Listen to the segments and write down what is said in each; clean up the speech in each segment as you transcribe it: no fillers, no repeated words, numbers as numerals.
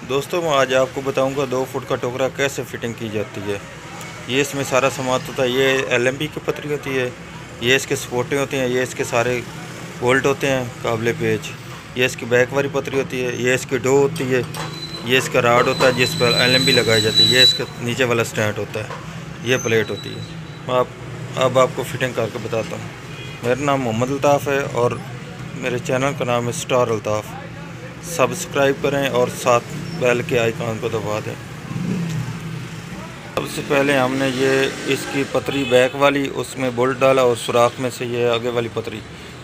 दोस्तों मैं आज आपको बताऊंगा 2 फुट का टोकरा कैसे फिटिंग की जाती है। ये इसमें सारा सामान होता है। ये एलएमबी की पतरी होती है, ये इसके सपोर्टें होती हैं, ये इसके सारे बोल्ट होते हैं काबले पेच, ये इसकी बैक वाली पतरी होती है, ये इसकी डो होती है, ये इसका राड होता है जिस पर एलएमबी लगाई जाती है, ये इसका नीचे वाला स्टैंड होता है, ये प्लेट होती है। मैं अब आपको फिटिंग करके बताता हूँ। मेरा नाम मोहम्मद अल्ताफ़ है और मेरे चैनल का नाम है स्टार अल्ताफ़। सब्सक्राइब करें और साथ बेल के आइकॉन को दबा दें। सबसे पहले हमने ये इसकी पतरी बैक वाली उसमें बोल्ट डाला और सुराख में से ये आगे वाली पतरी,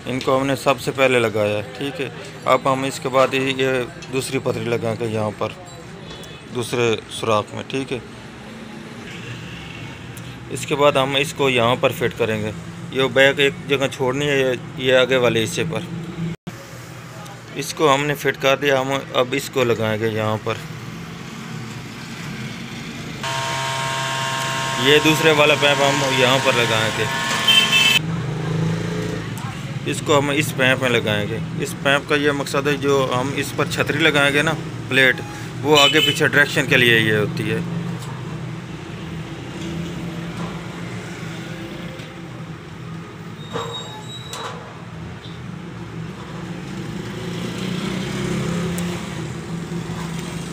इनको हमने सबसे पहले लगाया, ठीक है। अब हम इसके बाद ये दूसरी पतरी लगाएंगे यहाँ पर दूसरे सुराख में, ठीक है। इसके बाद हम इसको यहाँ पर फिट करेंगे। ये बैक एक जगह छोड़नी है, ये आगे वाले हिस्से पर। इसको हमने फिट कर दिया, हम अब इसको लगाएंगे यहाँ पर। ये दूसरे वाला पैप हम यहाँ पर लगाएंगे। इसको हम इस पैप में लगाएंगे। इस पैप का ये मकसद है, जो हम इस पर छतरी लगाएंगे ना प्लेट, वो आगे पीछे डायरेक्शन के लिए ये होती है।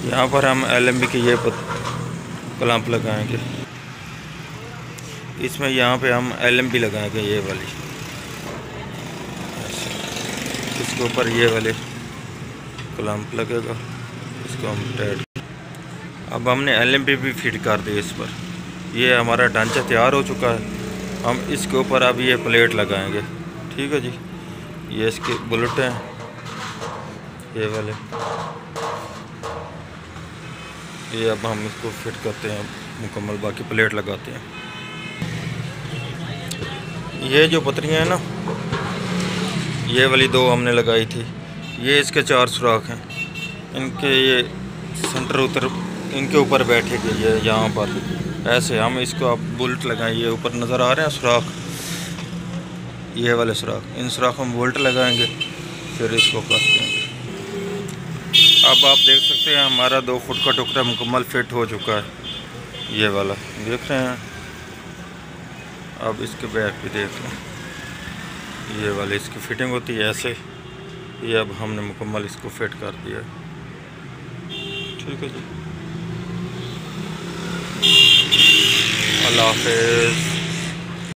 यहाँ पर हम एलएमबी की ये क्लैंप लगाएंगे। इसमें यहाँ पे हम एलएमबी लगाएंगे, ये वाली। इसके ऊपर ये वाले क्लैंप लगेगा, इसको हम टाइट। अब हमने एलएमबी भी फिट कर दी इस पर। ये हमारा ढांचा तैयार हो चुका है। हम इसके ऊपर अब ये प्लेट लगाएंगे, ठीक है जी। ये इसके बुलेट हैं, ये वाले। ये अब हम इसको फिट करते हैं मुकम्मल, बाकी प्लेट लगाते हैं। ये जो पतरियाँ हैं ना, ये वाली 2 हमने लगाई थी। ये इसके 4 सुराख हैं, इनके ये सेंटर उतर इनके ऊपर बैठेगी ये यहाँ पर। ऐसे हम इसको अब बुलेट लगाएं। ये ऊपर नज़र आ रहे हैं सुराख, ये वाले सुराख, इन सुराखों में बोल्ट लगाएंगे, फिर इसको कस देंगे। अब आप देख सकते हैं हमारा 2 फुट का टुकड़ा मुकम्मल फिट हो चुका है। ये वाला देख रहे हैं। अब इसके बैक भी देख लें, ये वाली इसकी फ़िटिंग होती है ऐसे। ये अब हमने मुकम्मल इसको फिट कर दिया, ठीक है जी। अल्लाह हाफ़िज़।